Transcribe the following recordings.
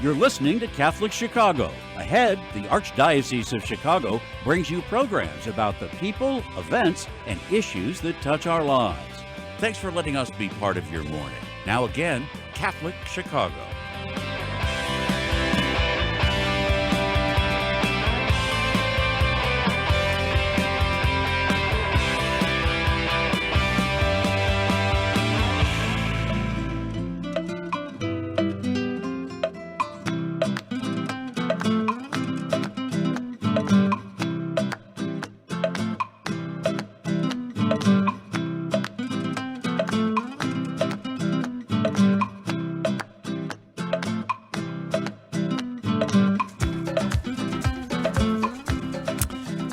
You're listening to Catholic Chicago. Ahead, the Archdiocese of Chicago brings you programs about the people, events, and issues that touch our lives. Thanks for letting us be part of your morning. Now again, Catholic Chicago.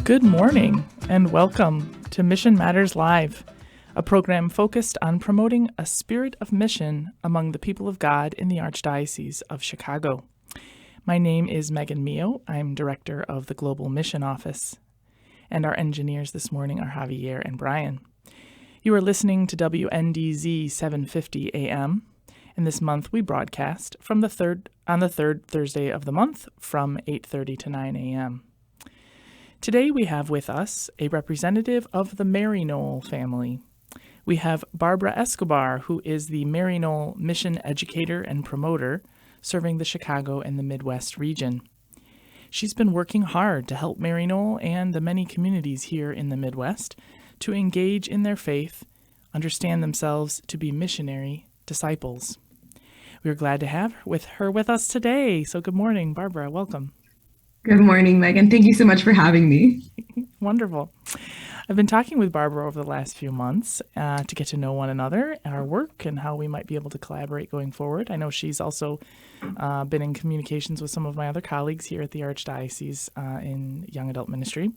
Good morning and welcome to Mission Matters Live, a program focused on promoting a spirit of mission among the people of God in the Archdiocese of Chicago. My name is Megan Mio. I'm director of the Global Mission Office, and our engineers this morning are Javier and Brian. You are listening to WNDZ 750 AM, and this month we broadcast on the third Thursday of the month from 8:30 to 9 a.m. Today we have with us a representative of the Maryknoll family. We have Barbara Escobar, who is the Maryknoll Mission Educator and Promoter, serving the Chicago and the Midwest region. She's been working hard to help Maryknoll and the many communities here in the Midwest to engage in their faith, understand themselves to be missionary disciples. We're glad to have her with us today. So good morning, Barbara. Welcome. Good morning, Megan. Thank you so much for having me. Wonderful. I've been talking with Barbara over the last few months to get to know one another, our work, and how we might be able to collaborate going forward. I know she's also been in communications with some of my other colleagues here at the Archdiocese in young adult ministry.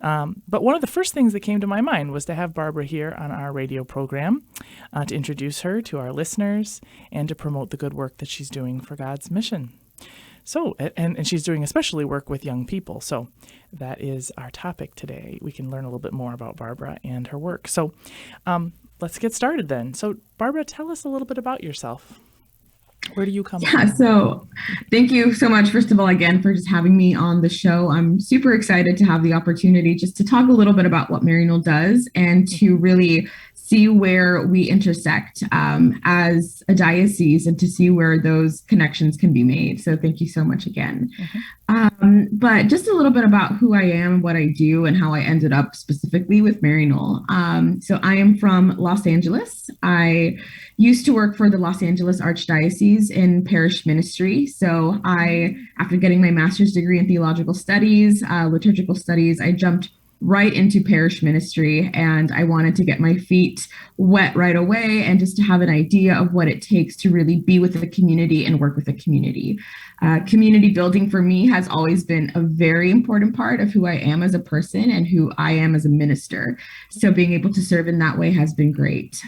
But one of the first things that came to my mind was to have Barbara here on our radio program to introduce her to our listeners and to promote the good work that she's doing for God's mission. So, and she's doing especially work with young people. So that is our topic today. We can learn a little bit more about Barbara and her work. So let's get started then. So Barbara, tell us a little bit about yourself. Where do you come from? So thank you so much, first of all, again, for just having me on the show. I'm super excited to have the opportunity just to talk a little bit about what Maryknoll does and to really see where we intersect as a diocese and to see where those connections can be made. So thank you so much again. But just a little bit about who I am, what I do, and how I ended up specifically with Maryknoll. So I am from Los Angeles. I used to work for the Los Angeles Archdiocese in parish ministry. So after getting my master's degree in theological studies, liturgical studies, I jumped right into parish ministry, and I wanted to get my feet wet right away and just to have an idea of what it takes to really be with the community and work with the community. Community building for me has always been a very important part of who I am as a person and who I am as a minister. So being able to serve in that way has been great.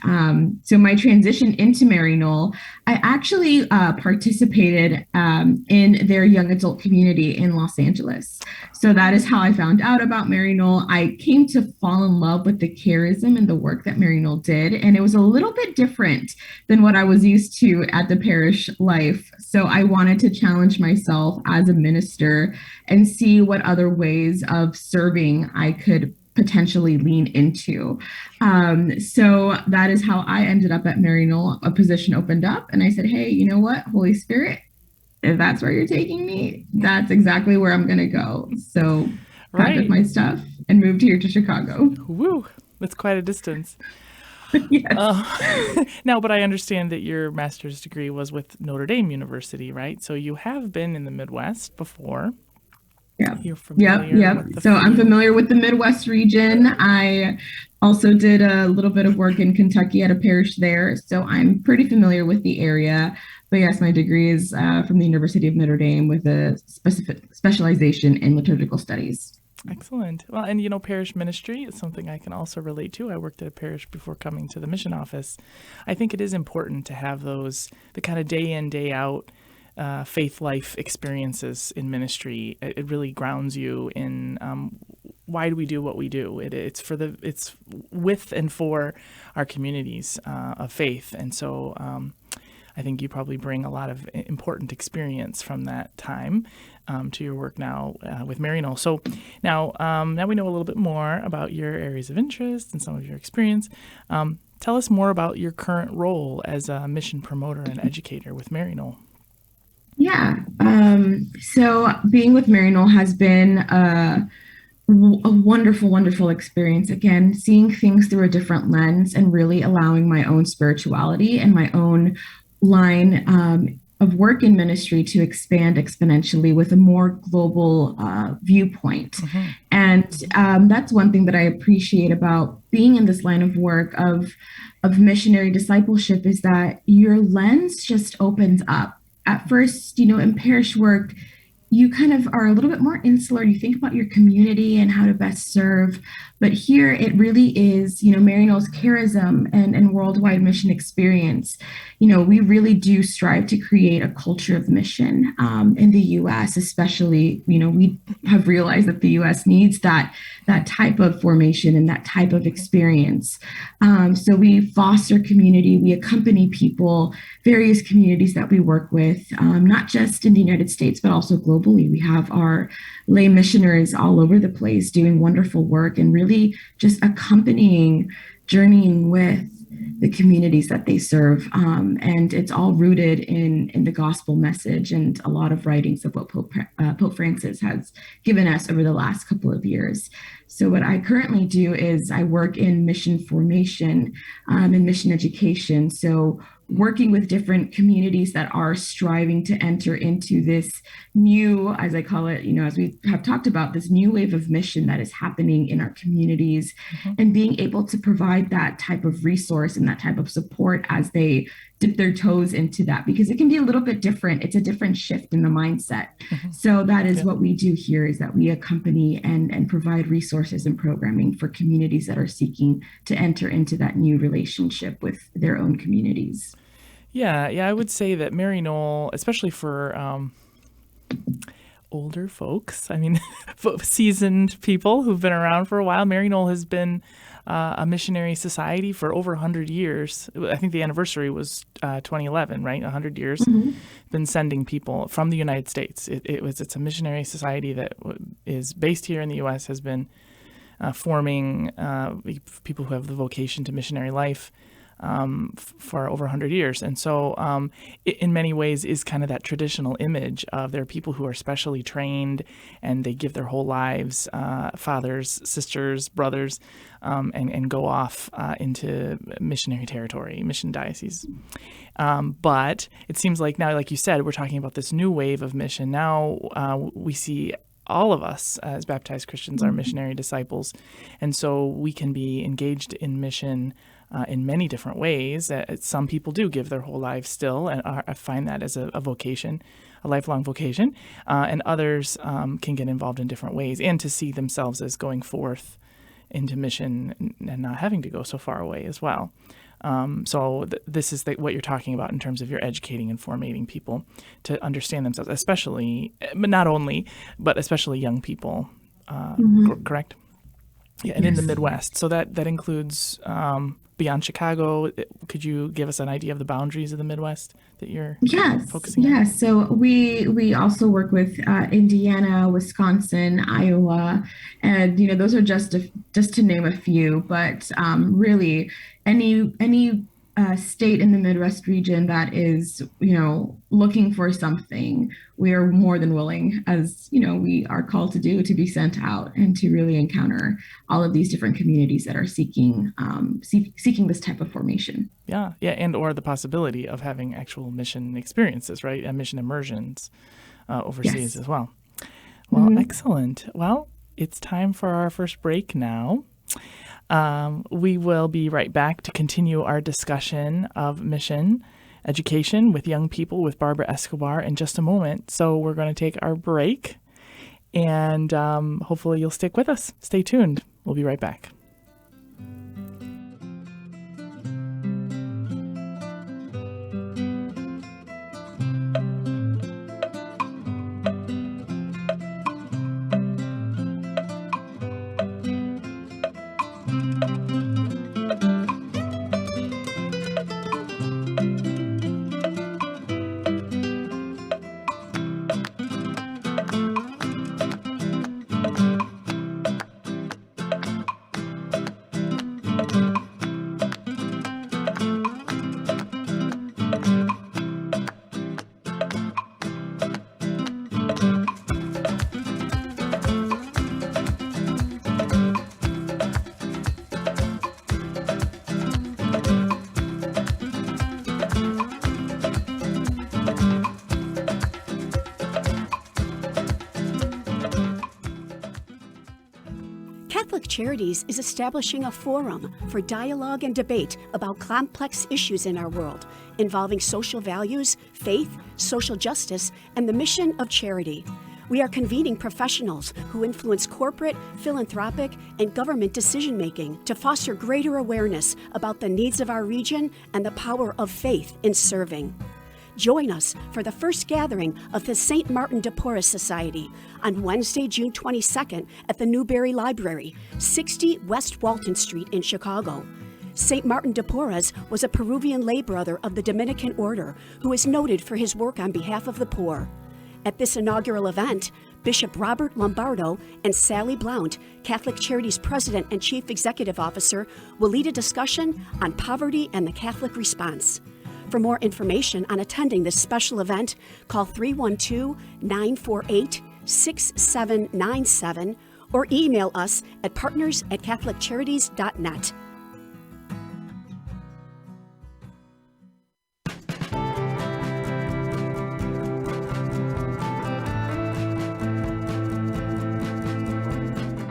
So my transition into Maryknoll, I actually participated in their young adult community in Los Angeles. So that is how I found out about Maryknoll. I came to fall in love with the charism and the work that Maryknoll did, and it was a little bit different than what I was used to at the parish life. So I wanted to challenge myself as a minister and see what other ways of serving I could potentially lean into. So that is how I ended up at Maryknoll. A position opened up and I said, hey, you know what, Holy Spirit, if that's where you're taking me, that's exactly where I'm going to go. So packed up my stuff and moved here to Chicago. Woo, that's quite a distance. Yes. Now, but I understand that your master's degree was with Notre Dame University, right? So you have been in the Midwest before. Yeah. You're familiar Yep. So I'm familiar with the Midwest region. I also did a little bit of work in Kentucky at a parish there. So I'm pretty familiar with the area. But yes, my degree is from the University of Notre Dame with a specialization in liturgical studies. Excellent. Well, and parish ministry is something I can also relate to. I worked at a parish before coming to the mission office. I think it is important to have the kind of day in, day out faith life experiences in ministry. It really grounds you in why do we do what we do. It's with and for our communities of faith, and so I think you probably bring a lot of important experience from that time to your work now with Maryknoll. So now we know a little bit more about your areas of interest and some of your experience. Tell us more about your current role as a mission promoter and educator with Maryknoll. Yeah. So being with Maryknoll has been a wonderful, wonderful experience. Again, seeing things through a different lens and really allowing my own spirituality and my own line of work in ministry to expand exponentially with a more global viewpoint. Mm-hmm. And that's one thing that I appreciate about being in this line of work of missionary discipleship, is that your lens just opens up. At first, in parish work, you kind of are a little bit more insular. You think about your community and how to best serve. But here it really is, Maryknoll's charism and worldwide mission experience. We really do strive to create a culture of mission in the U.S. especially. We have realized that the U.S. needs that type of formation and that type of experience. So we foster community, we accompany people, various communities that we work with, not just in the United States, but also globally. We have our lay missionaries all over the place doing wonderful work and really just accompanying, journeying with the communities that they serve. And it's all rooted in the gospel message and a lot of writings of what Pope Francis has given us over the last couple of years. So what I currently do is I work in mission formation and mission education. So working with different communities that are striving to enter into this new, as I call it, as we have talked about, this new wave of mission that is happening in our communities, mm-hmm. and being able to provide that type of resource and that type of support as they dip their toes into that, because it can be a little bit different. It's a different shift in the mindset. Mm-hmm. So that is what we do here, is that we accompany and provide resources and programming for communities that are seeking to enter into that new relationship with their own communities. Yeah, I would say that Maryknoll, especially for older folks, seasoned people who've been around for a while, Maryknoll has been a missionary society for over 100 years. I think the anniversary was 2011, right? 100 years. Mm-hmm. Been sending people from the United States. It's a missionary society that is based here in the U.S., has been forming people who have the vocation to missionary life for over 100 years. And so it, in many ways, is kind of that traditional image of there are people who are specially trained and they give their whole lives, fathers, sisters, brothers, and go off into missionary territory, mission diocese. But it seems like now, like you said, we're talking about this new wave of mission. Now we see all of us as baptized Christians are missionary disciples. And so we can be engaged in mission in many different ways. Some people do give their whole lives still and find that as a vocation, a lifelong vocation. And others can get involved in different ways and to see themselves as going forth into mission and not having to go so far away as well. So this is what you're talking about in terms of your educating and formating people to understand themselves, especially, but not only, but especially young people, correct? Yeah, and yes. In the Midwest. So that includes beyond Chicago. Could you give us an idea of the boundaries of the Midwest that you're focusing on? Yes. So we also work with Indiana, Wisconsin, Iowa, and those are just to name a few. But really, any state in the Midwest region that is looking for something, we are more than willing, as we are called to do, to be sent out and to really encounter all of these different communities that are seeking this type of formation. Yeah, and or the possibility of having actual mission experiences, right? And mission immersions overseas as well. Well, excellent. Well, it's time for our first break now. We will be right back to continue our discussion of mission education with young people with Barbara Escobar in just a moment. So we're going to take our break, and hopefully you'll stick with us. Stay tuned. We'll be right back. Charities is establishing a forum for dialogue and debate about complex issues in our world involving social values, faith, social justice, and the mission of charity. We are convening professionals who influence corporate, philanthropic, and government decision-making to foster greater awareness about the needs of our region and the power of faith in serving. Join us for the first gathering of the St. Martin de Porres Society on Wednesday, June 22nd at the Newberry Library, 60 West Walton Street in Chicago. St. Martin de Porres was a Peruvian lay brother of the Dominican order who is noted for his work on behalf of the poor. At this inaugural event, Bishop Robert Lombardo and Sally Blount, Catholic Charities President and Chief Executive Officer, will lead a discussion on poverty and the Catholic response. For more information on attending this special event, call 312-948-6797 or email us at partners@catholiccharities.net.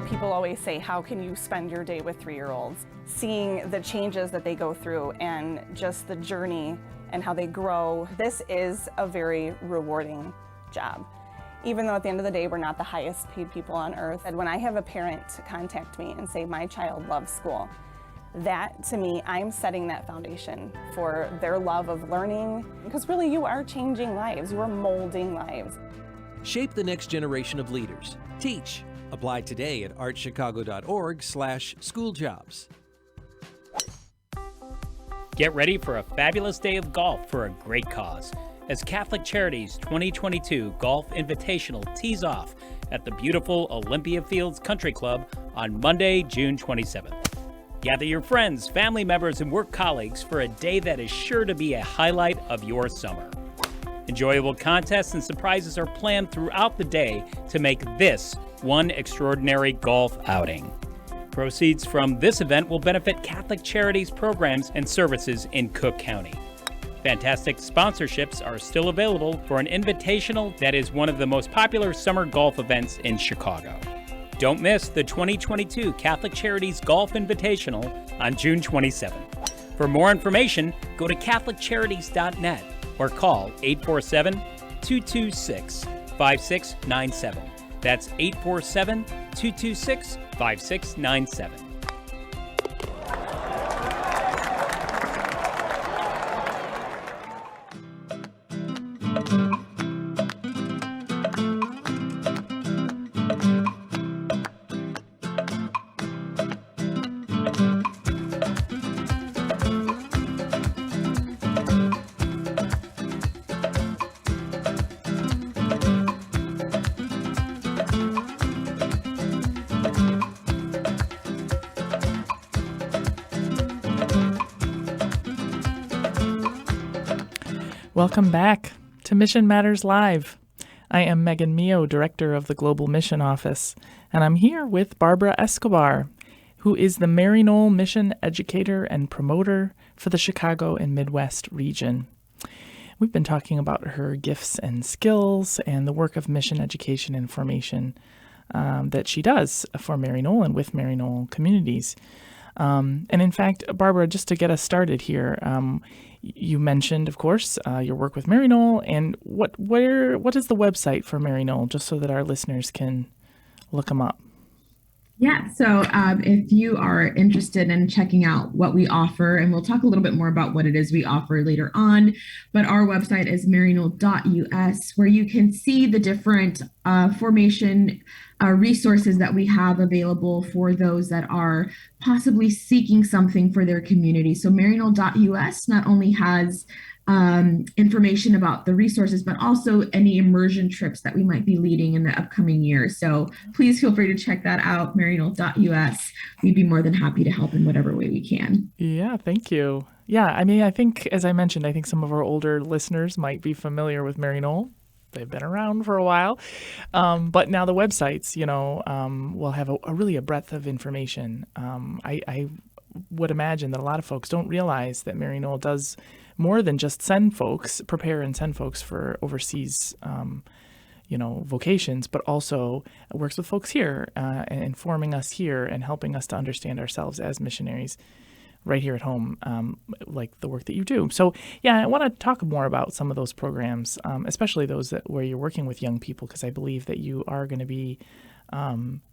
People always say, how can you spend your day with 3-year-olds? Seeing the changes that they go through and just the journey and how they grow, this is a very rewarding job. Even though at the end of the day, we're not the highest paid people on earth. And when I have a parent contact me and say, my child loves school, that to me, I'm setting that foundation for their love of learning. Because really, you are changing lives, you are molding lives. Shape the next generation of leaders. Teach. Apply today at archchicago.org/schooljobs. Get ready for a fabulous day of golf for a great cause as Catholic Charities 2022 Golf Invitational tees off at the beautiful Olympia Fields Country Club on Monday, June 27th. Gather your friends, family members, and work colleagues for a day that is sure to be a highlight of your summer. Enjoyable contests and surprises are planned throughout the day to make this one extraordinary golf outing. Proceeds from this event will benefit Catholic Charities programs and services in Cook County. Fantastic sponsorships are still available for an invitational that is one of the most popular summer golf events in Chicago. Don't miss the 2022 Catholic Charities Golf Invitational on June 27th. For more information, go to CatholicCharities.net or call 847-226-5697. That's 847-226-5697. Welcome back to Mission Matters Live. I am Megan Mio, Director of the Global Mission Office, and I'm here with Barbara Escobar, who is the Maryknoll Mission Educator and Promoter for the Chicago and Midwest region. We've been talking about her gifts and skills and the work of mission education and formation that she does for Maryknoll and with Maryknoll communities. And in fact, Barbara, just to get us started here, you mentioned, of course, your work with Maryknoll, and what is the website for Maryknoll, just so that our listeners can look them up? Yeah, so if you are interested in checking out what we offer, and we'll talk a little bit more about what it is we offer later on, but our website is maryknoll.us, where you can see the different formation resources that we have available for those that are possibly seeking something for their community. So maryknoll.us not only has information about the resources, but also any immersion trips that we might be leading in the upcoming year. So please feel free to check that out, maryknoll.us. We'd be more than happy to help in whatever way we can. Yeah, thank you. Yeah, I mean, I think, as I mentioned, I think some of our older listeners might be familiar with Maryknoll. They've been around for a while. But now the websites, will have a breadth of information. I would imagine that a lot of folks don't realize that Maryknoll does more than just prepare and send folks for overseas, vocations, but also works with folks here and informing us here and helping us to understand ourselves as missionaries right here at home, like the work that you do. So, yeah, I want to talk more about some of those programs, especially those where you're working with young people, because I believe that you are going to be,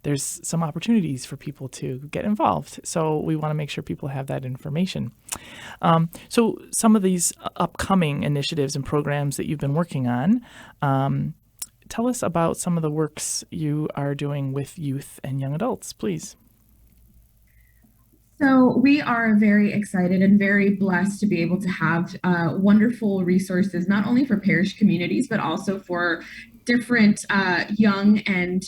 there's some opportunities for people to get involved. So we want to make sure people have that information. So some of these upcoming initiatives and programs that you've been working on, tell us about some of the works you are doing with youth and young adults, please. So we are very excited and very blessed to be able to have wonderful resources, not only for parish communities, but also for different young and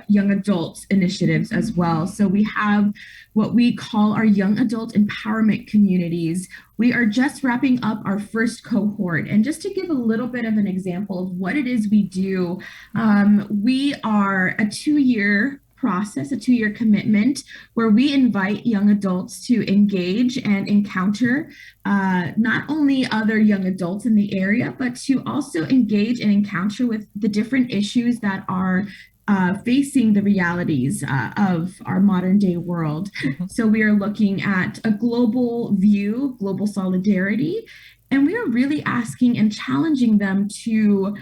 young adult initiatives as well. So we have what we call our young adult empowerment communities. We are just wrapping up our first cohort. And just to give a little bit of an example of what it is we do, we are a 2-year process, a 2-year commitment where we invite young adults to engage and encounter not only other young adults in the area, but to also engage and encounter with the different issues that are facing the realities of our modern day world. Mm-hmm. So we are looking at a global view, global solidarity, and we are really asking and challenging them to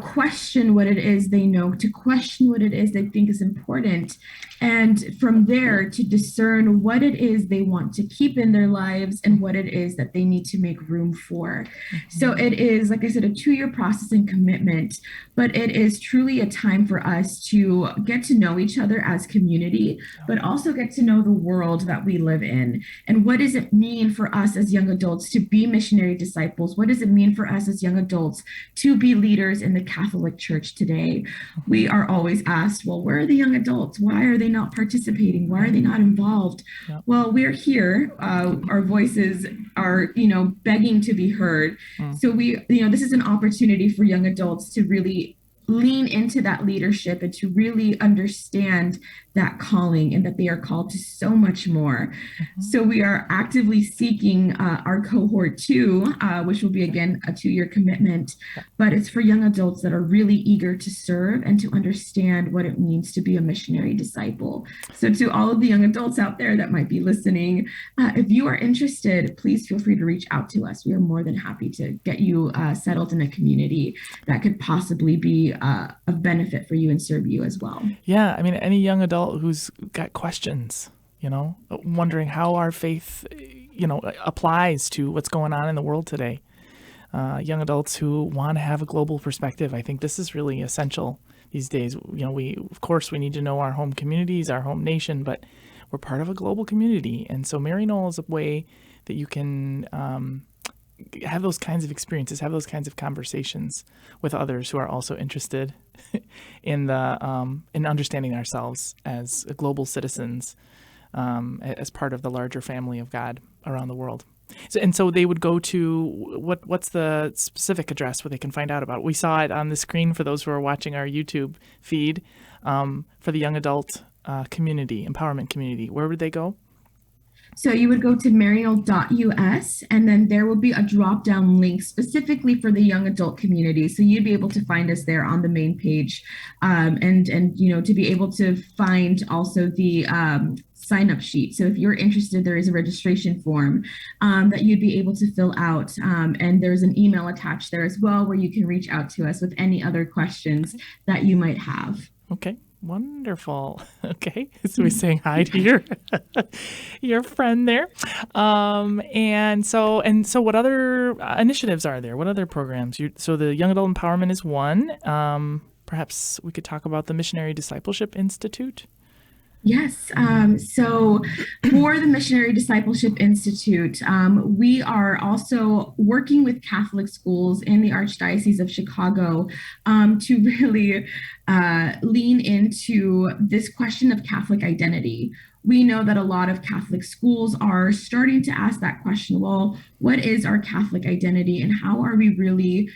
question what it is they know, to question what it is they think is important, and from there to discern what it is they want to keep in their lives and what it is that they need to make room for. Mm-hmm. So it is, like I said, a 2-year process and commitment, but it is truly a time for us to get to know each other as community, but also get to know the world that we live in. And what does it mean for us as young adults to be missionary disciples? What does it mean for us as young adults to be leaders in the Catholic Church today? We are always asked, well, where are the young adults? Why are they not participating? Why are they not involved? Yep. Well, we're here. Our voices are, begging to be heard. So this is an opportunity for young adults to really lean into that leadership and to really understand that calling and that they are called to so much more. Mm-hmm. So we are actively seeking our cohort 2, which will be, again, a 2-year commitment, but it's for young adults that are really eager to serve and to understand what it means to be a missionary disciple. So to all of the young adults out there that might be listening, if you are interested, please feel free to reach out to us. We are more than happy to get you settled in a community that could possibly be of benefit for you and serve you as well. Yeah, I mean, any young adult who's got questions, wondering how our faith, applies to what's going on in the world today. Young adults who want to have a global perspective. I think this is really essential these days. We need to know our home communities, our home nation, but we're part of a global community. And so Maryknoll is a way that you can have those kinds of experiences, have those kinds of conversations with others who are also interested in understanding ourselves as global citizens, as part of the larger family of God around the world. So they would go to what's the specific address where they can find out about it? We saw it on the screen for those who are watching our YouTube feed, for the young adult community, empowerment community. Where would they go? So you would go to maryknoll.us, and then there will be a drop-down link specifically for the young adult community. So you'd be able to find us there on the main page, and to be able to find also the sign-up sheet. So if you're interested, there is a registration form that you'd be able to fill out, and there's an email attached there as well where you can reach out to us with any other questions that you might have. Okay. Wonderful. Okay, so we're saying hi to your friend there, and so what other initiatives are there? What other programs? So the Young Adult Empowerment is one. Perhaps we could talk about the Missionary Discipleship Institute. Yes. So for the Missionary Discipleship Institute, we are also working with Catholic schools in the Archdiocese of Chicago to really lean into this question of Catholic identity. We know that a lot of Catholic schools are starting to ask that question. Well, what is our Catholic identity, and how are we really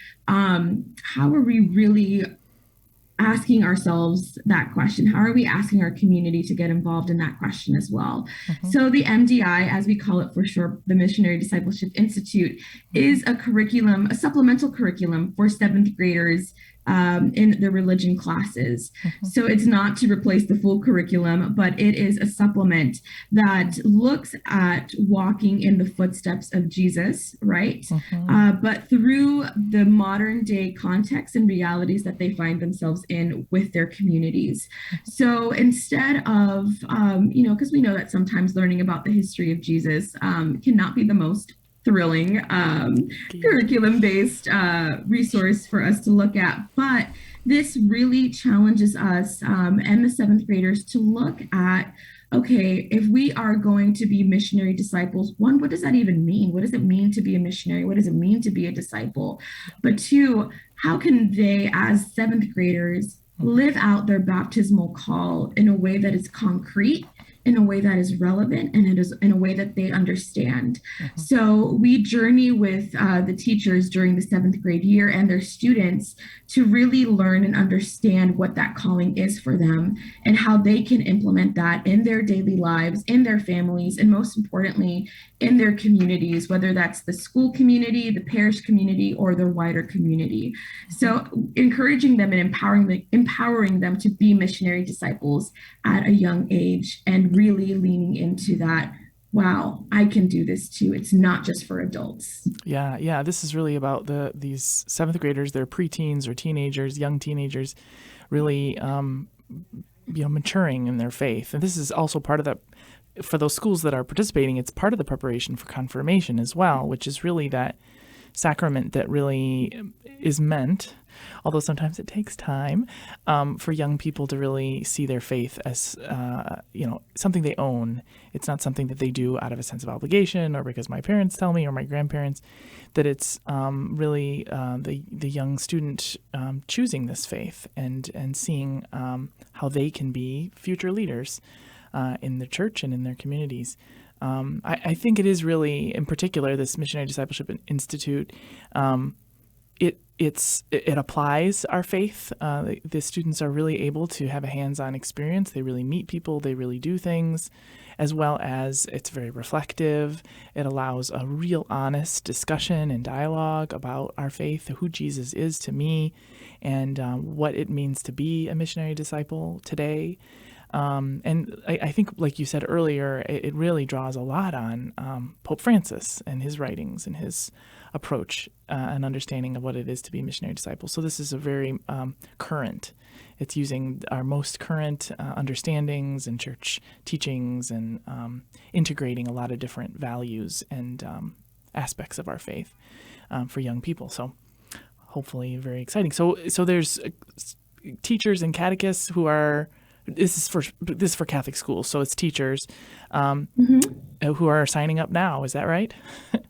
asking ourselves that question? How are we asking our community to get involved in that question as well? Mm-hmm. So the MDI, as we call it for short, the Missionary Discipleship Institute, is a curriculum, a supplemental curriculum for 7th graders in the religion classes. So it's not to replace the full curriculum, but it is a supplement that looks at walking in the footsteps of Jesus, right? But through the modern day context and realities that they find themselves in with their communities. So instead of, because we know that sometimes learning about the history of Jesus cannot be the most thrilling curriculum-based resource for us to look at. But this really challenges us and the seventh graders to look at, okay, if we are going to be missionary disciples, one, what does that even mean? What does it mean to be a missionary? What does it mean to be a disciple? But two, how can they, as seventh graders, live out their baptismal call in a way that is concrete, in a way that is relevant, and it is in a way that they understand. So we journey with the teachers during the seventh grade year and their students to really learn and understand what that calling is for them and how they can implement that in their daily lives, in their families, and most importantly, in their communities, whether that's the school community, the parish community, or their wider community. So encouraging them and empowering them to be missionary disciples at a young age, and really leaning into that, wow, I can do this too. It's not just for adults. Yeah. This is really about these seventh graders, they're preteens or teenagers, young teenagers, really maturing in their faith. And this is also part of that. For those schools that are participating, it's part of the preparation for confirmation as well, which is really that sacrament that really is meant, although sometimes it takes time, for young people to really see their faith as, something they own. It's not something that they do out of a sense of obligation or because my parents tell me or my grandparents, that it's really the young student choosing this faith and seeing how they can be future leaders in the church and in their communities. I think it is really, in particular, this Missionary Discipleship Institute, it applies our faith. The students are really able to have a hands-on experience. They really meet people. They really do things, as well as it's very reflective. It allows a real honest discussion and dialogue about our faith, who Jesus is to me, and what it means to be a missionary disciple today. And I think, like you said earlier, it really draws a lot on Pope Francis and his writings and his approach and understanding of what it is to be a missionary disciple. So this is a very current. It's using our most current understandings and church teachings and integrating a lot of different values and aspects of our faith for young people. So hopefully very exciting. So there's teachers and catechists who are. This is for Catholic schools, so it's teachers who are signing up now. Is that right?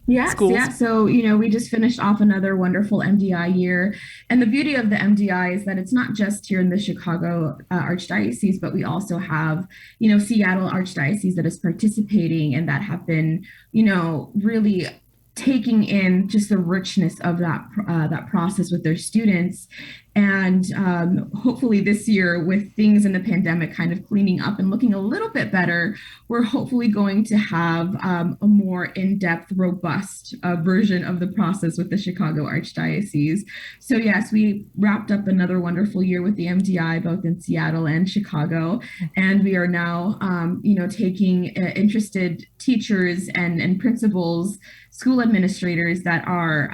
Yes, schools? Yeah. So, we just finished off another wonderful MDI year. And the beauty of the MDI is that it's not just here in the Chicago Archdiocese, but we also have, Seattle Archdiocese that is participating and that have been, really taking in just the richness of that process with their students. And hopefully this year, with things in the pandemic kind of cleaning up and looking a little bit better, we're hopefully going to have a more in-depth, robust version of the process with the Chicago Archdiocese. So yes, we wrapped up another wonderful year with the MDI, both in Seattle and Chicago. And we are now, taking interested teachers and principals, school administrators that are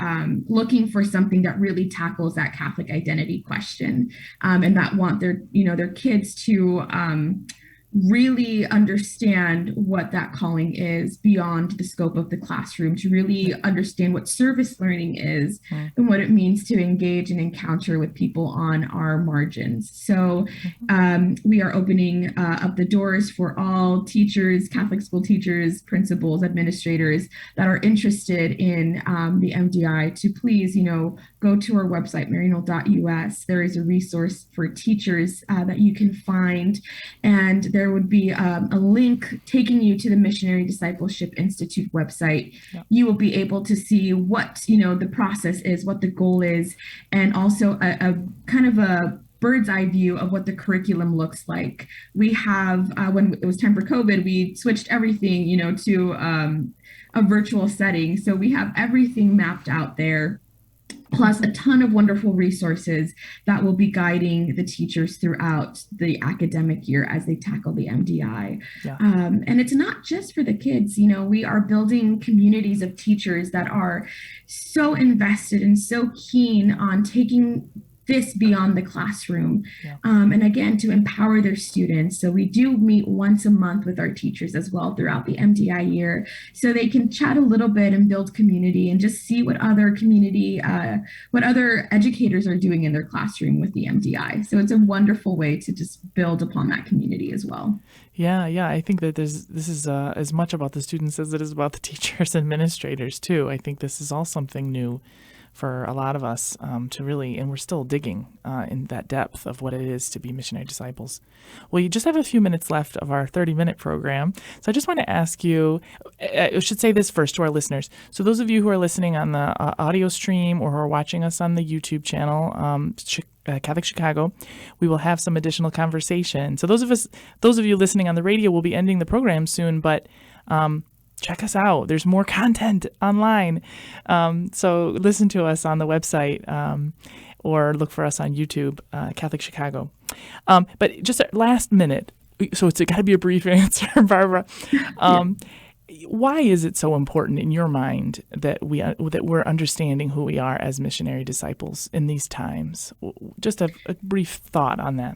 looking for something that really tackles that Catholic identity question, and that want their kids to really understand what that calling is beyond the scope of the classroom, to really understand what service learning is and what it means to engage and encounter with people on our margins. So we are opening up the doors for all teachers, Catholic school teachers, principals, administrators that are interested in the MDI to please, go to our website, maryknoll.us. There is a resource for teachers that you can find, and there would be a link taking you to the Missionary Discipleship Institute website. Yep. You will be able to see what the process is, what the goal is, and also a kind of a bird's eye view of what the curriculum looks like. We have, when it was time for COVID, we switched everything, to a virtual setting. So we have everything mapped out there. plus a ton of wonderful resources that will be guiding the teachers throughout the academic year as they tackle the MDI. Yeah. And it's not just for the kids. We are building communities of teachers that are so invested and so keen on taking this beyond the classroom. Yeah. And again, to empower their students. So we do meet once a month with our teachers as well throughout the MDI year, so they can chat a little bit and build community and just see what other educators are doing in their classroom with the MDI. So it's a wonderful way to just build upon that community as well. Yeah. I think that this is as much about the students as it is about the teachers and administrators too. I think this is all something new for a lot of us to really, and we're still digging in that depth of what it is to be missionary disciples. Well, you just have a few minutes left of our 30-minute program. So I just want to ask you, I should say this first to our listeners. So those of you who are listening on the audio stream or who are watching us on the YouTube channel, Catholic Chicago, we will have some additional conversation. So those of you listening on the radio will be ending the program soon, but check us out. There's more content online. So listen to us on the website or look for us on YouTube, Catholic Chicago. But just last minute, so it's got to be a brief answer, Barbara. Why is it so important in your mind that we're understanding who we are as missionary disciples in these times? Just a brief thought on that.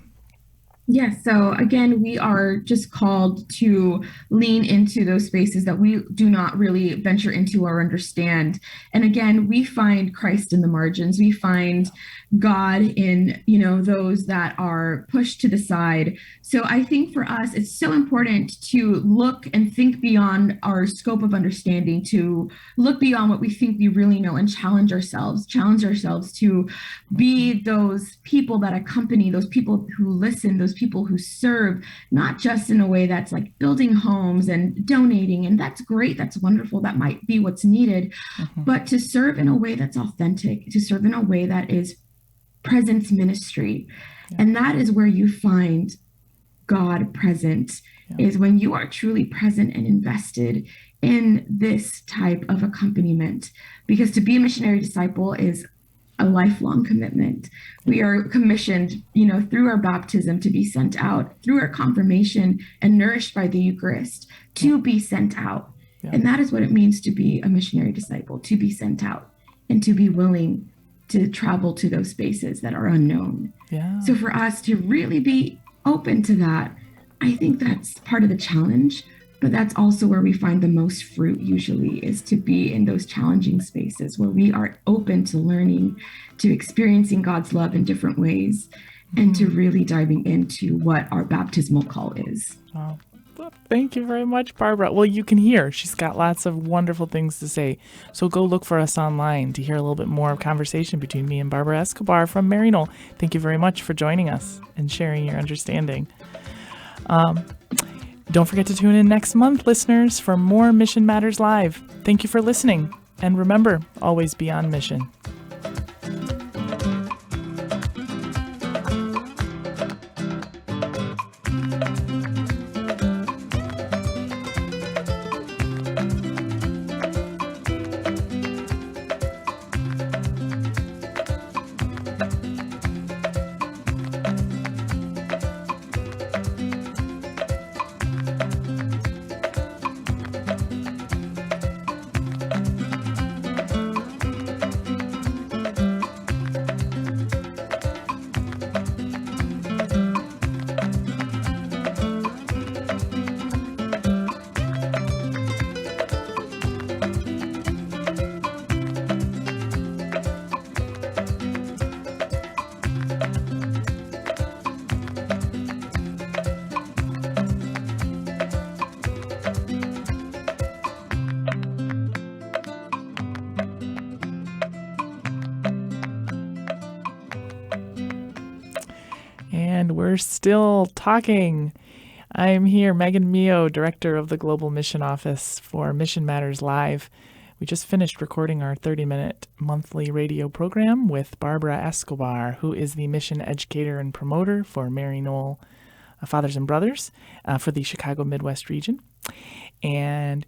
Yes. So again, we are just called to lean into those spaces that we do not really venture into or understand. And again, we find Christ in the margins. We find God in, those that are pushed to the side. So I think for us, it's so important to look and think beyond our scope of understanding, to look beyond what we think we really know and challenge ourselves to be those people that accompany, those people who listen, those people who serve, not just in a way that's like building homes and donating. And that's great. That's wonderful. That might be what's needed, but to serve in a way that's authentic, to serve in a way that is presence ministry. Yeah. And that is where you find God present, is when you are truly present and invested in this type of accompaniment. Because to be a missionary disciple is a lifelong commitment. We are commissioned, through our baptism to be sent out, through our confirmation and nourished by the Eucharist to be sent out. Yeah. And that is what it means to be a missionary disciple, to be sent out and to be willing to travel to those spaces that are unknown. Yeah. So for us to really be open to that, I think that's part of the challenge, but that's also where we find the most fruit usually, is to be in those challenging spaces where we are open to learning, to experiencing God's love in different ways, and to really diving into what our baptismal call is. Wow. Thank you very much, Barbara. Well, you can hear she's got lots of wonderful things to say. So go look for us online to hear a little bit more of conversation between me and Barbara Escobar from Maryknoll. Thank you very much for joining us and sharing your understanding. Don't forget to tune in next month, listeners, for more Mission Matters Live. Thank you for listening. And remember, always be on mission. And we're still talking. I'm here, Megan Mio, Director of the Global Mission Office for Mission Matters Live. We just finished recording our 30-minute monthly radio program with Barbara Escobar, who is the Mission Educator and Promoter for Maryknoll Fathers and Brothers for the Chicago Midwest region. And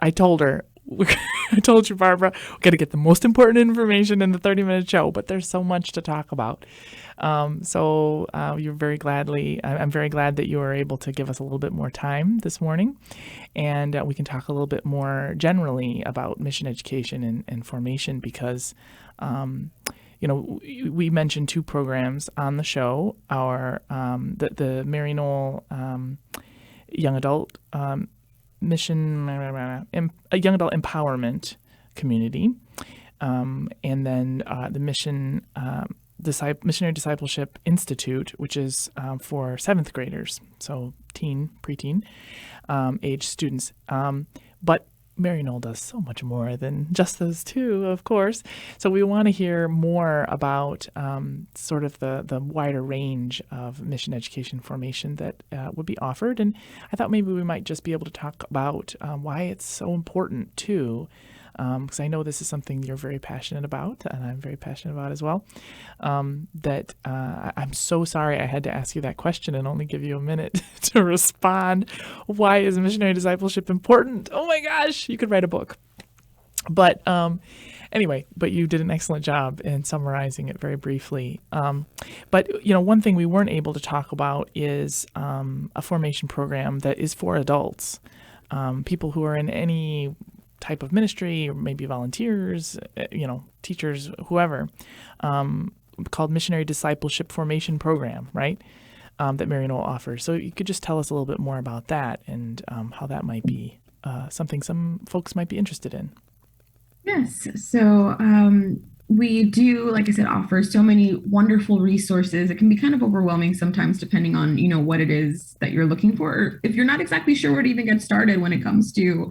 I told her, I told you, Barbara, we're going to get the most important information in the 30-minute show, but there's so much to talk about. You're very I'm very glad that you were able to give us a little bit more time this morning, and we can talk a little bit more generally about mission education and formation, because we mentioned two programs on the show: the Maryknoll Young Adult Mission, a Young Adult Empowerment Community, and then the Missionary Discipleship Institute, which is for 7th graders, so preteen age students. But Maryknoll does so much more than just those two, of course. So we want to hear more about sort of the wider range of mission education formation that would be offered. And I thought maybe we might just be able to talk about why it's so important too, because I know this is something you're very passionate about, and I'm very passionate about as well. I'm so sorry I had to ask you that question and only give you a minute to respond. Why is missionary discipleship important? Oh my gosh, you could write a book. But anyway, you did an excellent job in summarizing it very briefly. But one thing we weren't able to talk about is a formation program that is for adults, people who are in any type of ministry, or maybe volunteers, teachers, whoever, called Missionary Discipleship Formation Program, right? That Maryknoll offers. So you could just tell us a little bit more about that and how that might be something some folks might be interested in. Yes. So we do, like I said, offer so many wonderful resources. It can be kind of overwhelming sometimes, depending on, what it is that you're looking for. Or if you're not exactly sure where to even get started when it comes to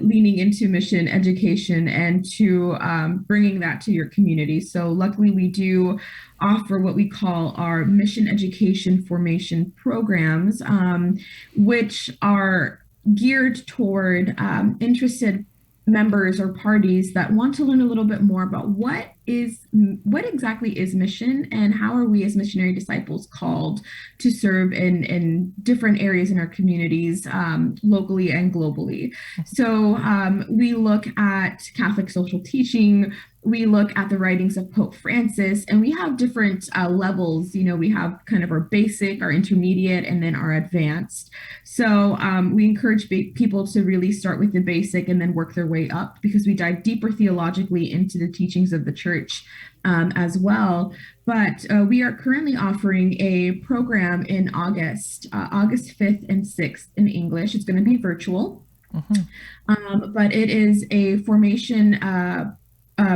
leaning into mission education and to bringing that to your community. So luckily, we do offer what we call our mission education formation programs, which are geared toward interested members or parties that want to learn a little bit more about what exactly is mission, and how are we as missionary disciples called to serve in different areas in our communities, locally and globally. So we look at Catholic social teaching, we look at the writings of Pope Francis, and we have different levels. We have kind of our basic, our intermediate, and then our advanced. So we encourage people to really start with the basic and then work their way up, because we dive deeper theologically into the teachings of the church as well. But we are currently offering a program in August 5th and 6th in English. It's going to be virtual, but it is a formation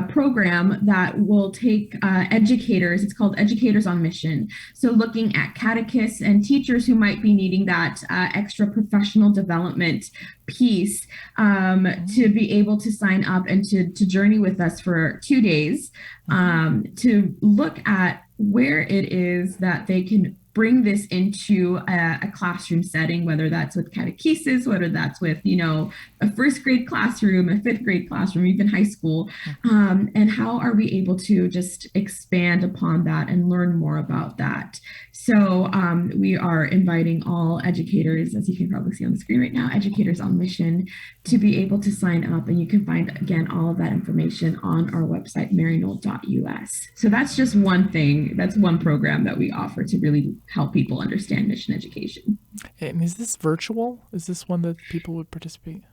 program that will take educators. It's called Educators on Mission. So looking at catechists and teachers who might be needing that extra professional development piece to be able to sign up and to journey with us for 2 days to look at where it is that they can bring this into a classroom setting, whether that's with catechesis, whether that's with, a 1st grade classroom, a 5th grade classroom, even high school. And how are we able to just expand upon that and learn more about that? So we are inviting all educators, as you can probably see on the screen right now, Educators on Mission, to be able to sign up. And you can find, again, all of that information on our website, maryknoll.us. So that's just one thing. That's one program that we offer to really help people understand mission education. And is this virtual? Is this one that people would participate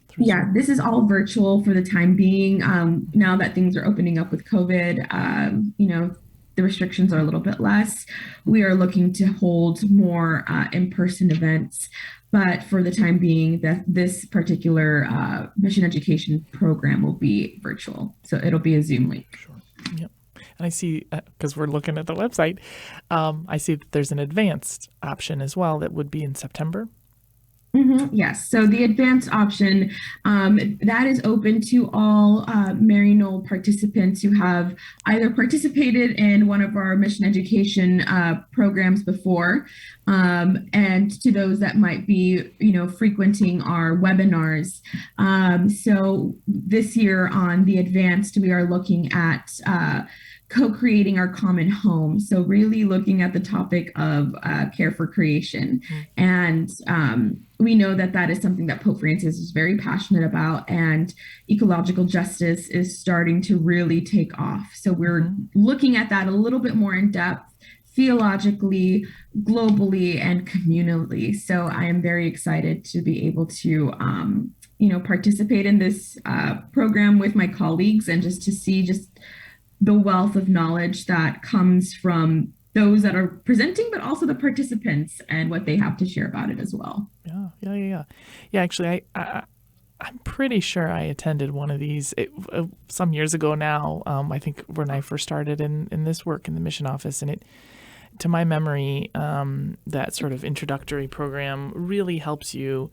through? Yeah, this is all virtual for the time being. Now that things are opening up with COVID, the restrictions are a little bit less. We are looking to hold more in-person events, but for the time being, this particular mission education program will be virtual. So it'll be a Zoom link. Sure. Yep. And I see, because we're looking at the website, I see that there's an advanced option as well that would be in September. Yes. So the advanced option, that is open to all Maryknoll participants who have either participated in one of our mission education programs before, and to those that might be, frequenting our webinars. So this year on the advanced, we are looking at co-creating our common home. So really looking at the topic of care for creation. And we know that that is something that Pope Francis is very passionate about, and ecological justice is starting to really take off. So we're looking at that a little bit more in depth, theologically, globally, and communally. So I am very excited to be able to participate in this program with my colleagues, and just to see just the wealth of knowledge that comes from those that are presenting, but also the participants and what they have to share about it as well. Yeah. Actually, I'm pretty sure I attended one of these some years ago now. I think when I first started in this work in the mission office, and to my memory, that sort of introductory program really helps you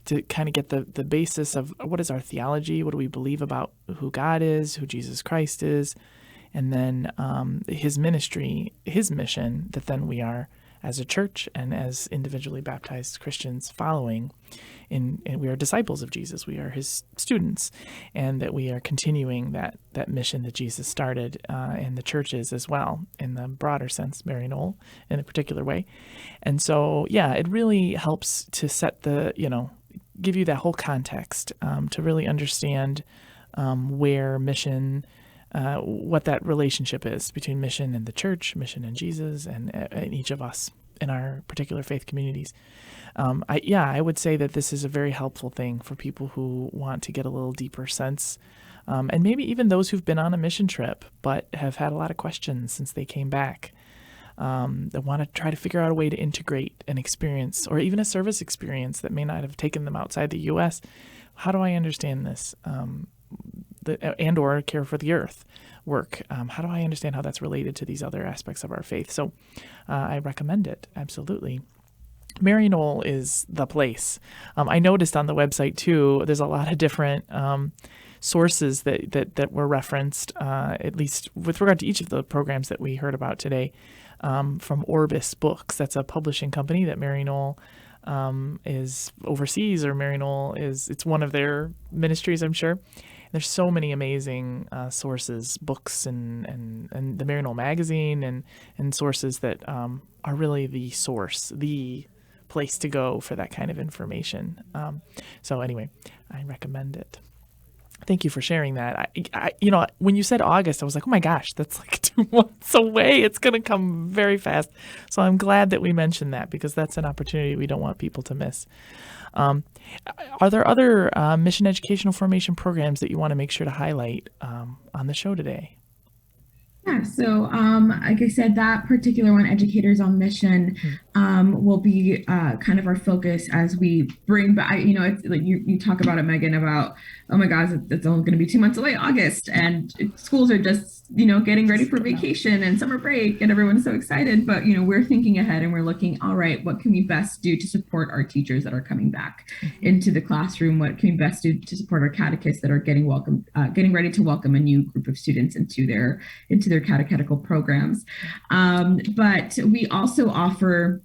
to kind of get the basis of what is our theology, what do we believe about who God is, who Jesus Christ is, and then his ministry, his mission that then we are as a church and as individually baptized Christians following, and we are disciples of Jesus. We are his students, and that we are continuing that mission that Jesus started in the churches as well, in the broader sense, Maryknoll in a particular way. And so, it really helps to set give you that whole context to really understand where mission, what that relationship is between mission and the church, mission and Jesus, and each of us in our particular faith communities. I would say that this is a very helpful thing for people who want to get a little deeper sense, and maybe even those who've been on a mission trip but have had a lot of questions since they came back. That want to try to figure out a way to integrate an experience, or even a service experience that may not have taken them outside the U.S. How do I understand this? And/or care for the earth work. How do I understand how that's related to these other aspects of our faith? So I recommend it, absolutely. Maryknoll is the place. I noticed on the website too, there's a lot of different sources that were referenced, at least with regard to each of the programs that we heard about today, from Orbis Books. That's a publishing company that Maryknoll is overseas, or Maryknoll it's one of their ministries, I'm sure. There's so many amazing sources, books, and the Maryknoll magazine, and sources that are really the source, the place to go for that kind of information. So anyway, I recommend it. Thank you for sharing that. I when you said August, I was like, oh my gosh, that's like 2 months away. It's going to come very fast. So I'm glad that we mentioned that, because that's an opportunity we don't want people to miss. Are there other mission educational formation programs that you want to make sure to highlight on the show today? Yeah, so like I said, that particular one, Educators on Mission, will be kind of our focus as we bring back, it's like you talk about it, Megan, about, oh my gosh, it's only going to be 2 months away, August, and schools are just, getting ready for vacation and summer break, and everyone's so excited. But, we're thinking ahead, and we're looking, all right, what can we best do to support our teachers that are coming back into the classroom? What can we best do to support our catechists that are getting ready to welcome a new group of students into their catechetical programs? But we also offer,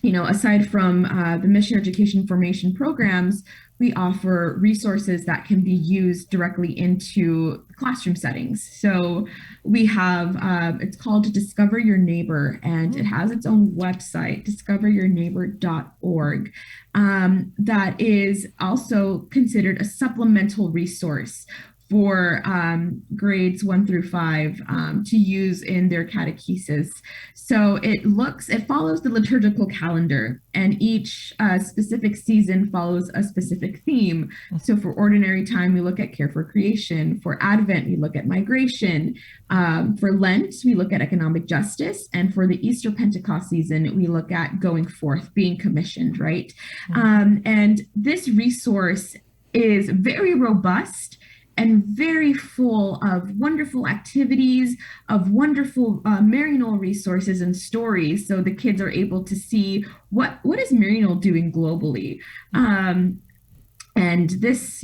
aside from the mission education formation programs, we offer resources that can be used directly into classroom settings. So we have, it's called Discover Your Neighbor, and it has its own website, discoveryourneighbor.org, that is also considered a supplemental resource for grades 1 through 5 to use in their catechesis. So it follows the liturgical calendar, and each specific season follows a specific theme. So for ordinary time, we look at care for creation. For Advent, we look at migration. For Lent, we look at economic justice. And for the Easter Pentecost season, we look at going forth, being commissioned, right? And this resource is very robust and very full of wonderful activities, of wonderful Maryknoll resources and stories, so the kids are able to see what is Maryknoll doing globally. And this,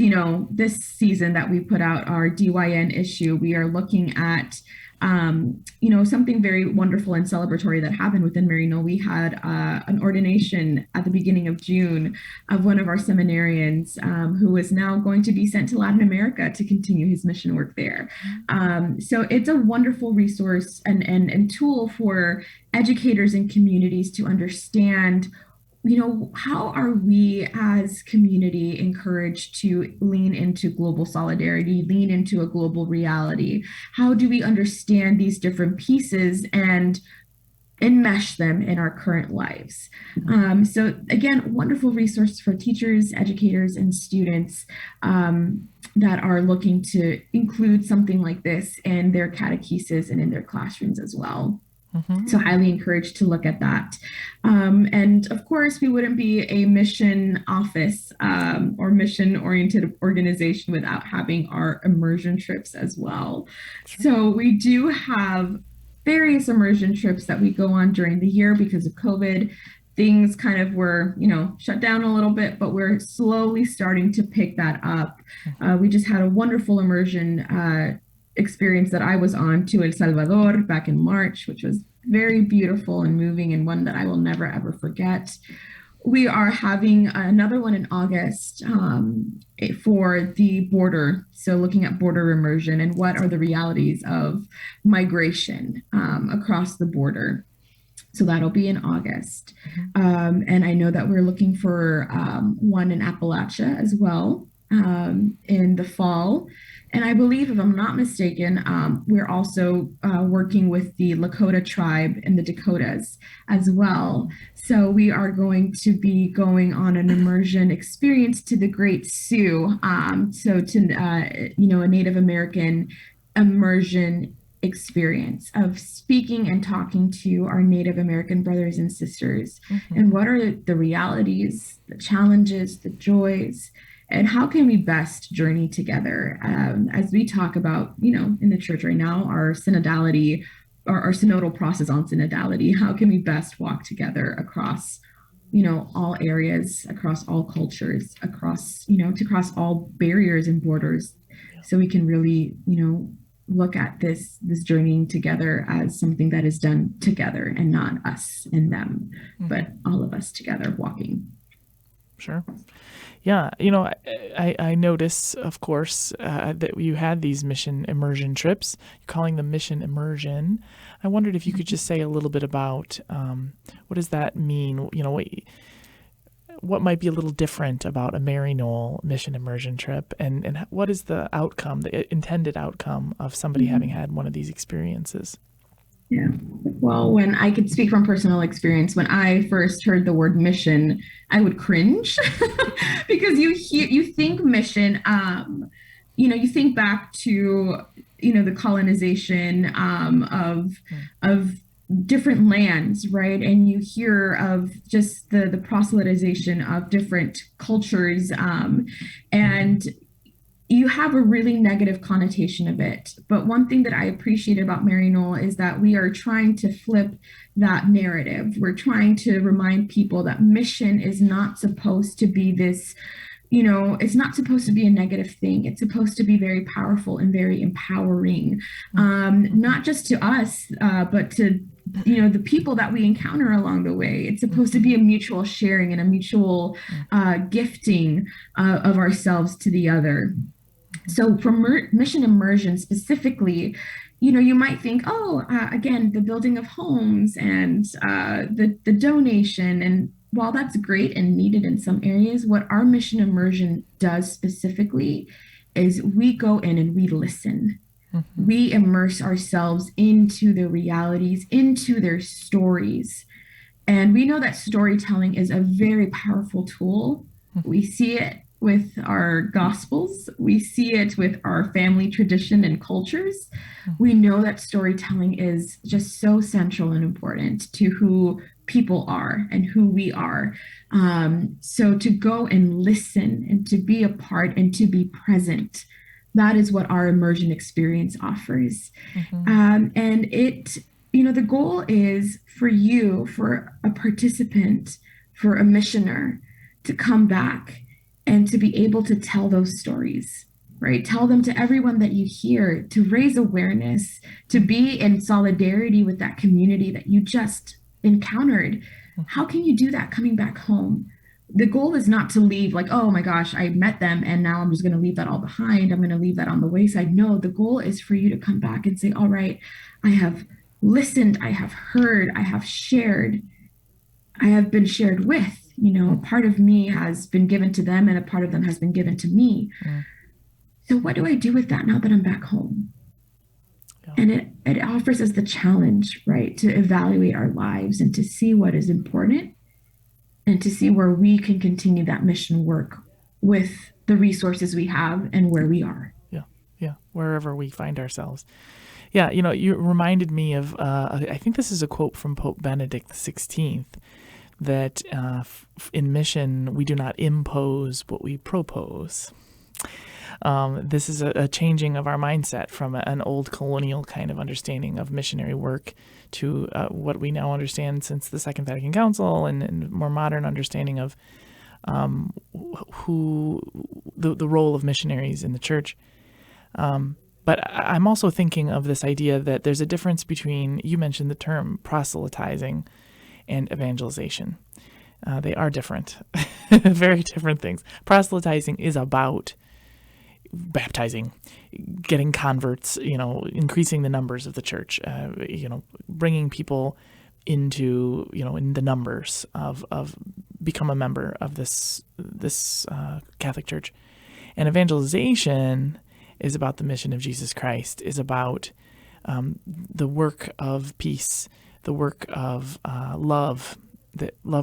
this season that we put out our DYN issue, we are looking at, something very wonderful and celebratory that happened within Maryknoll. We had an ordination at the beginning of June of one of our seminarians who is now going to be sent to Latin America to continue his mission work there. So it's a wonderful resource and tool for educators and communities to understand, how are we as community encouraged to lean into global solidarity, lean into a global reality? How do we understand these different pieces and enmesh them in our current lives? So again, wonderful resource for teachers, educators, and students that are looking to include something like this in their catechesis and in their classrooms as well. So highly encouraged to look at that. And of course, we wouldn't be a mission office or mission-oriented organization without having our immersion trips as well. Sure. So we do have various immersion trips that we go on during the year. Because of COVID, things kind of were, shut down a little bit, but we're slowly starting to pick that up. We just had a wonderful immersion experience that I was on to El Salvador back in March, which was very beautiful and moving, and one that I will never ever forget. We are having another one in August for the border. So looking at border immersion and what are the realities of migration across the border. So that'll be in August. And I know that we're looking for one in Appalachia as well in the fall. And I believe, if I'm not mistaken, we're also working with the Lakota tribe in the Dakotas as well. So we are going to be going on an immersion experience to the Great Sioux. So to, a Native American immersion experience of speaking and talking to our Native American brothers and sisters. And what are the realities, the challenges, the joys, and how can we best journey together as we talk about, in the church right now, our synodality, our synodal process on synodality? How can we best walk together across, all areas, across all cultures, across, to cross all barriers and borders, so we can really, look at this journeying together as something that is done together, and not us and them, but all of us together walking. Sure. Yeah, I notice, of course, that you had these mission immersion trips. You're calling them mission immersion. I wondered if you could just say a little bit about what does that mean? What might be a little different about a Maryknoll mission immersion trip, and what is the outcome, the intended outcome of somebody having had one of these experiences? Yeah. Well, when I could speak from personal experience, when I first heard the word mission, I would cringe because you think mission, you think back to, the colonization of different lands, right? And you hear of just the proselytization of different cultures, and you have a really negative connotation of it. But one thing that I appreciate about Maryknoll is that we are trying to flip that narrative. We're trying to remind people that mission is not supposed to be this, it's not supposed to be a negative thing. It's supposed to be very powerful and very empowering, not just to us, but to the people that we encounter along the way. It's supposed to be a mutual sharing and a mutual gifting of ourselves to the other. So for mission immersion specifically, you might think, again, the building of homes and the donation. And while that's great and needed in some areas, what our mission immersion does specifically is we go in and we listen. We immerse ourselves into their realities, into their stories. And we know that storytelling is a very powerful tool. We see it with our gospels. We see it with our family tradition and cultures. We know that storytelling is just so central and important to who people are and who we are. So to go and listen and to be a part and to be present, that is what our immersion experience offers. And it, the goal is for you, for a participant, for a missioner to come back and to be able to tell those stories, right? Tell them to everyone that you hear, to raise awareness, to be in solidarity with that community that you just encountered. How can you do that coming back home? The goal is not to leave like, oh my gosh, I met them and now I'm just going to leave that all behind. I'm going to leave that on the wayside. No, the goal is for you to come back and say, all right, I have listened, I have heard, I have shared, I have been shared with. A part of me has been given to them and a part of them has been given to me. So what do I do with that now that I'm back home? Yeah. And it offers us the challenge, right, to evaluate our lives and to see what is important and to see where we can continue that mission work with the resources we have and where we are. Yeah, wherever we find ourselves. Yeah, you reminded me of, I think this is a quote from Pope Benedict XVI, that in mission, we do not impose, but we propose. This is a changing of our mindset from an old colonial kind of understanding of missionary work to what we now understand since the Second Vatican Council and more modern understanding of who the role of missionaries in the church. But I'm also thinking of this idea that there's a difference between, you mentioned the term proselytizing and evangelization. They are different, very different things. Proselytizing is about baptizing, getting converts, increasing the numbers of the church, bringing people into, in the numbers of become a member of this Catholic Church. And evangelization is about the mission of Jesus Christ, is about the work of peace, the work of love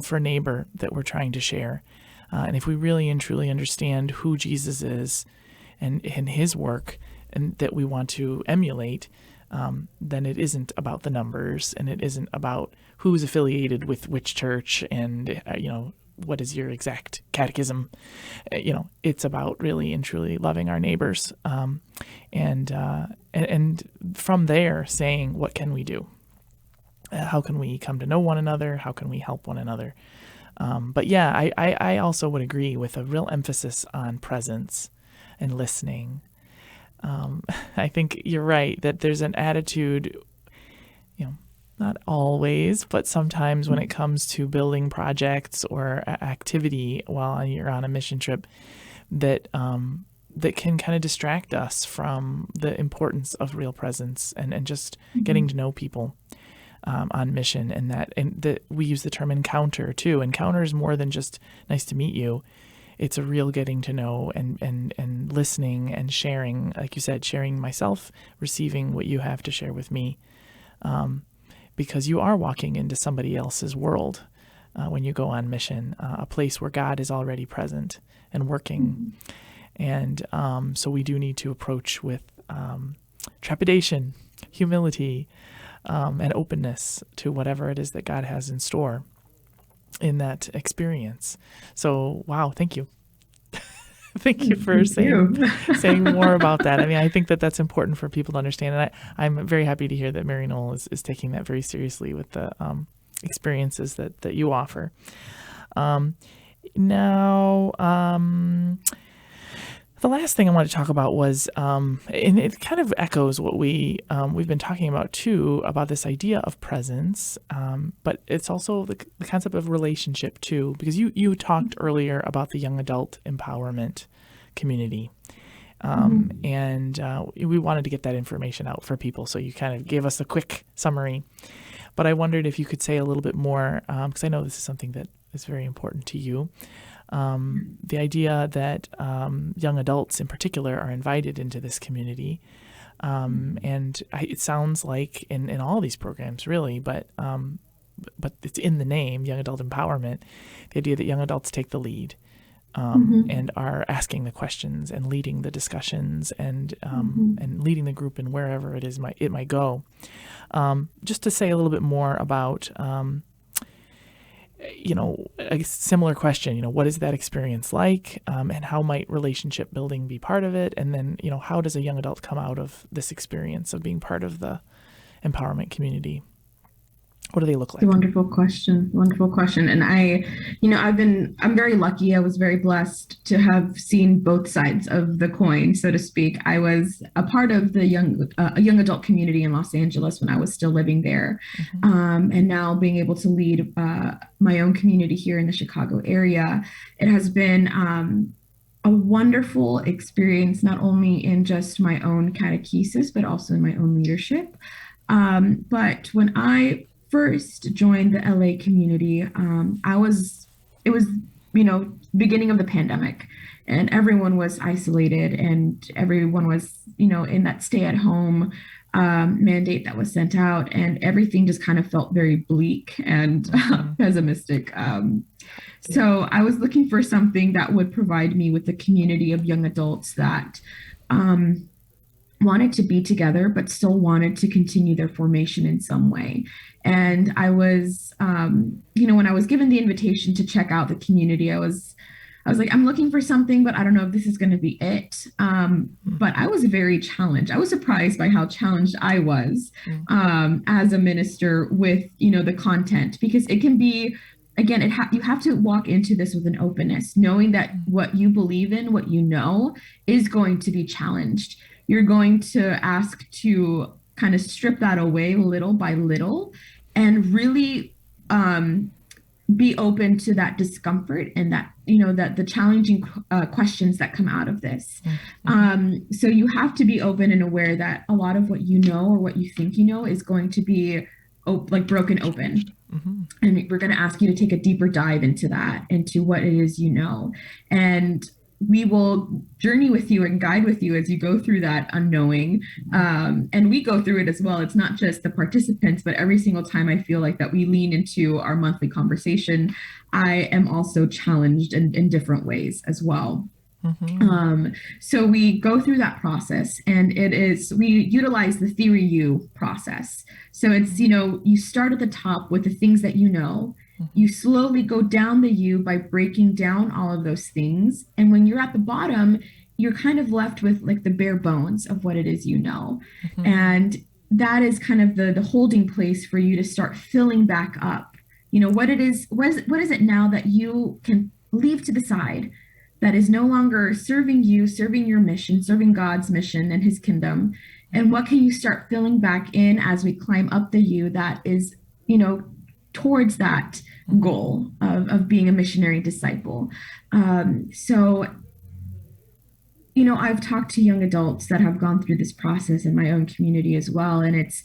for neighbor that we're trying to share. And if we really and truly understand who Jesus is and his work and that we want to emulate, then it isn't about the numbers and it isn't about who's affiliated with which church and, what is your exact catechism. It's about really and truly loving our neighbors. And from there saying, what can we do? How can we come to know one another? How can we help one another? But yeah, I also would agree with a real emphasis on presence and listening. I think you're right that there's an attitude, not always, but sometimes when it comes to building projects or activity while you're on a mission trip, that can kind of distract us from the importance of real presence and just getting to know people on mission. And that we use the term encounter too. Encounter is more than just nice to meet you. It's a real getting to know and listening and sharing, like you said, sharing myself, receiving what you have to share with me. Because you are walking into somebody else's world when you go on mission, a place where God is already present and working. And so we do need to approach with trepidation, humility, and openness to whatever it is that God has in store in that experience. So, wow, thank you. Thank you for saying more about that. I mean, I think that that's important for people to understand. And I'm very happy to hear that Maryknoll is taking that very seriously with the experiences that you offer. Now, the last thing I wanted to talk about was, and it kind of echoes what we've been talking about too, about this idea of presence, but it's also the concept of relationship too, because you talked earlier about the young adult empowerment community, and we wanted to get that information out for people, so you kind of gave us a quick summary, but I wondered if you could say a little bit more, because I know this is something that is very important to you. The idea that young adults in particular are invited into this community. And it sounds like in all these programs, really, but it's in the name, Young Adult Empowerment, the idea that young adults take the lead and are asking the questions and leading the discussions and leading the group in wherever it might go. Just to say a little bit more about a similar question, what is that experience like, and how might relationship building be part of it? And then, how does a young adult come out of this experience of being part of the empowerment community? What do they look like? It's a wonderful question. Wonderful question. And I'm very lucky. I was very blessed to have seen both sides of the coin, so to speak. I was a part of the young adult community in Los Angeles when I was still living there. And now being able to lead my own community here in the Chicago area, it has been a wonderful experience, not only in just my own catechesis, but also in my own leadership. But when I first joined the LA community, it was, beginning of the pandemic, and everyone was isolated, and everyone was, in that stay at home mandate that was sent out, and everything just kind of felt very bleak and pessimistic. So I was looking for something that would provide me with a community of young adults that wanted to be together, but still wanted to continue their formation in some way. And I was, when I was given the invitation to check out the community, I was like, I'm looking for something, but I don't know if this is going to be it. But I was very challenged. I was surprised by how challenged I was as a minister with, the content, because it can be, again, you have to walk into this with an openness, knowing that what you believe in, what you know, is going to be challenged. You're going to ask to kind of strip that away little by little and really be open to that discomfort and that, that the challenging questions that come out of this. So you have to be open and aware that a lot of what you know or what you think you know is going to be broken open. And we're going to ask you to take a deeper dive into that, into what it is you know. And we will journey with you and guide with you as you go through that unknowing. And we go through it as well. It's not just the participants, but every single time I feel like that we lean into our monthly conversation, I am also challenged in different ways as well. So we go through that process, and we utilize the theory U process. So it's, you start at the top with the things that you know. You slowly go down the U by breaking down all of those things. And when you're at the bottom, you're kind of left with like the bare bones of what it is you know. And that is kind of the holding place for you to start filling back up. What is it now that you can leave to the side that is no longer serving you, serving your mission, serving God's mission and his kingdom? And what can you start filling back in as we climb up the U that is, towards that goal of being a missionary disciple? So, I've talked to young adults that have gone through this process in my own community as well. And it's,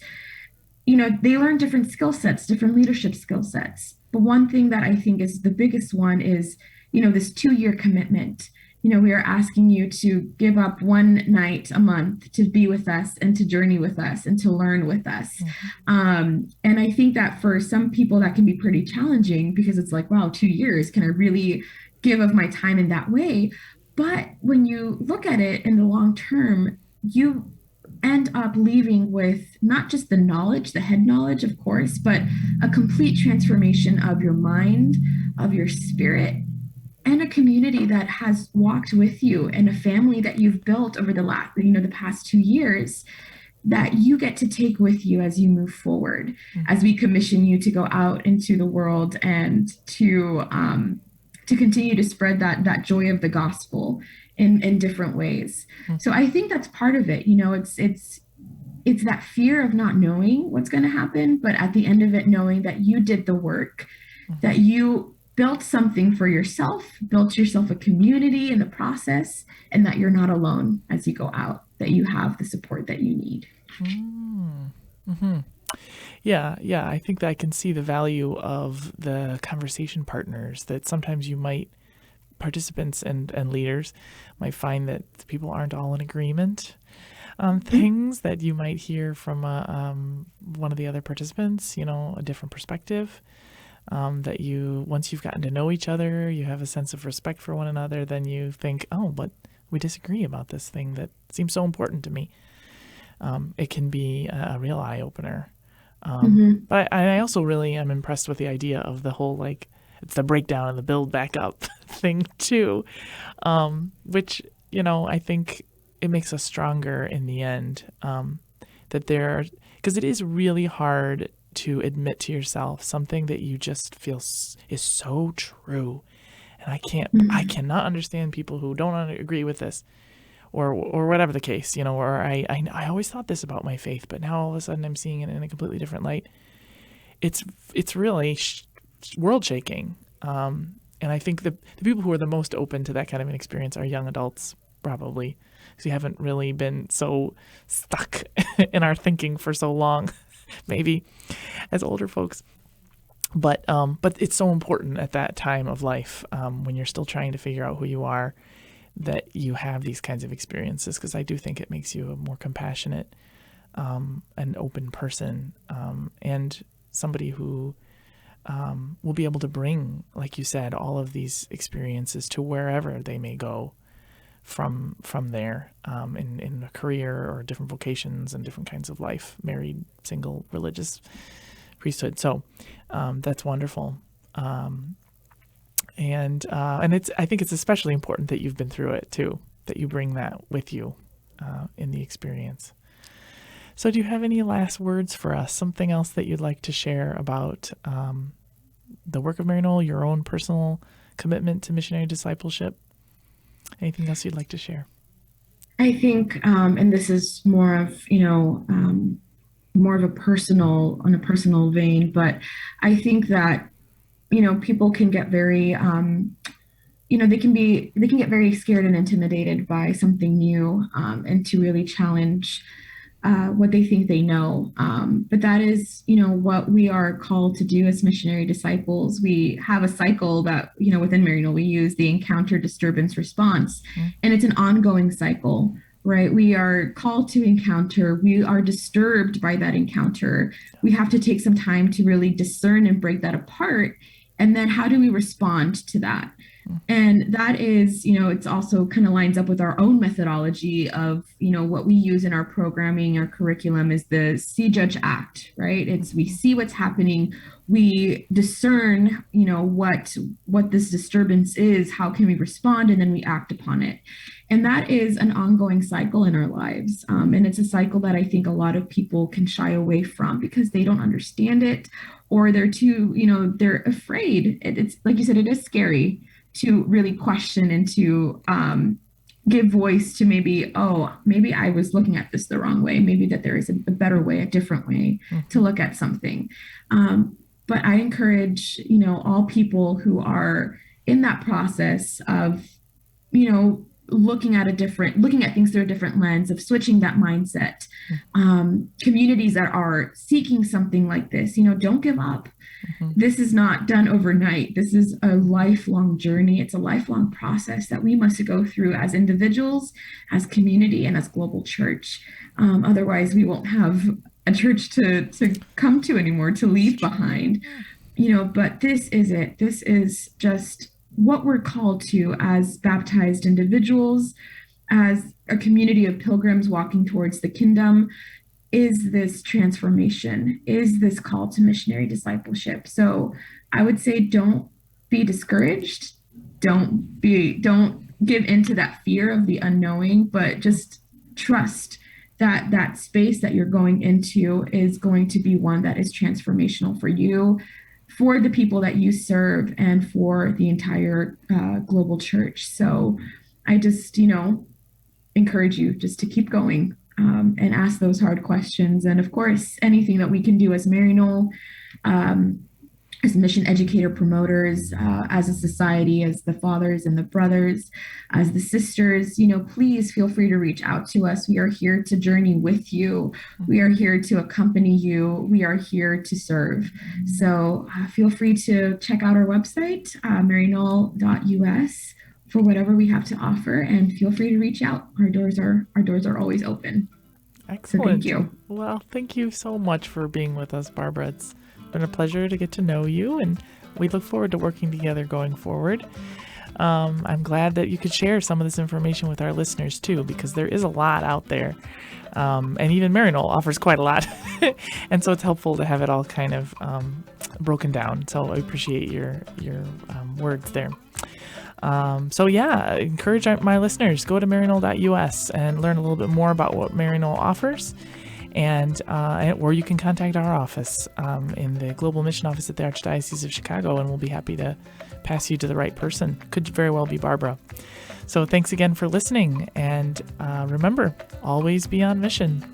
they learn different skill sets, different leadership skill sets. But one thing that I think is the biggest one is, this 2-year commitment. We are asking you to give up one night a month to be with us and to journey with us and to learn with us. And I think that for some people that can be pretty challenging, because it's like, wow, 2 years, can I really give of my time in that way? But when you look at it in the long term, you end up leaving with not just the knowledge, the head knowledge, of course, but a complete transformation of your mind, of your spirit, and a community that has walked with you, and a family that you've built over the past 2 years that you get to take with you as you move forward, as we commission you to go out into the world and to continue to spread that joy of the gospel in different ways. So I think that's part of it. It's that fear of not knowing what's going to happen, but at the end of it, knowing that you did the work, that you built something for yourself, built yourself a community in the process, and that you're not alone as you go out, that you have the support that you need. Yeah, I think that I can see the value of the conversation partners that sometimes participants and leaders might find that people aren't all in agreement on things, that you might hear from one of the other participants, a different perspective. That once you've gotten to know each other, you have a sense of respect for one another, then you think, oh, but we disagree about this thing that seems so important to me. It can be a real eye-opener. But I also really am impressed with the idea of the whole, it's the breakdown and the build back up thing too, which, I think it makes us stronger in the end, because it is really hard to admit to yourself something that you just feel is so true. And I cannot understand people who don't agree with this, or whatever the case, or I always thought this about my faith, but now all of a sudden I'm seeing it in a completely different light. It's really world shaking. And I think the people who are the most open to that kind of an experience are young adults, probably, because we haven't really been so stuck in our thinking for so long, maybe, as older folks. But it's so important at that time of life, when you're still trying to figure out who you are, that you have these kinds of experiences, because I do think it makes you a more compassionate, and open person, and somebody who will be able to bring, like you said, all of these experiences to wherever they may go from there, in a career or different vocations and different kinds of life, married, single, religious, priesthood. So that's wonderful. And I think it's especially important that you've been through it too, that you bring that with you in the experience. So do you have any last words for us? Something else that you'd like to share about the work of Maryknoll, your own personal commitment to missionary discipleship? Anything else you'd like to share? I think, and this is more of, more of a personal vein, but I think that, people can get very, they can get very scared and intimidated by something new, and to really challenge what they think they know. But that is, what we are called to do as missionary disciples. We have a cycle that, within Maryknoll, we use the encounter, disturbance, response, and it's an ongoing cycle, right? We are called to encounter. We are disturbed by that encounter. We have to take some time to really discern and break that apart. And then how do we respond to that? And that is, it's also kind of lines up with our own methodology of, what we use in our programming, our curriculum is the see, judge, act, right? It's we see what's happening, we discern, what this disturbance is, how can we respond, and then we act upon it. And that is an ongoing cycle in our lives. And it's a cycle that I think a lot of people can shy away from because they don't understand it, or they're too, they're afraid. It's like you said, it is scary to really question and to give voice to maybe I was looking at this the wrong way. Maybe that there is a better way, a different way to look at something. But I encourage, all people who are in that process of, looking at things through a different lens, of switching that mindset. Communities that are seeking something like this, don't give up. This is not done overnight. This is a lifelong journey. It's a lifelong process that we must go through as individuals, as community, and as global church. Otherwise, we won't have a church to come to anymore, to leave behind. But this is it. This is just what we're called to as baptized individuals, as a community of pilgrims walking towards the kingdom, is this transformation, is this call to missionary discipleship. So I would say, don't be discouraged. Don't give into that fear of the unknowing, but just trust that that space that you're going into is going to be one that is transformational for you, for the people that you serve, and for the entire global church. So I just, encourage you just to keep going and ask those hard questions. And of course, anything that we can do as Maryknoll, as mission educator promoters, as a society, as the fathers and the brothers, as the sisters, please feel free to reach out to us. We are here to journey with you. We are here to accompany you. We are here to serve. So feel free to check out our website, maryknoll.us, for whatever we have to offer, and feel free to reach out. Our doors are always open. Excellent. So thank you. Well, thank you so much for being with us, Barbara. It's been a pleasure to get to know you, and we look forward to working together going forward. I'm glad that you could share some of this information with our listeners too, because there is a lot out there, and even Maryknoll offers quite a lot, and so it's helpful to have it all kind of broken down. So I appreciate your words there. I encourage my listeners, go to maryknoll.us and learn a little bit more about what Maryknoll offers. and or you can contact our office in the Global Mission Office at the Archdiocese of Chicago, and we'll be happy to pass you to the right person. Could very well be Barbara. So thanks again for listening, and remember, always be on mission.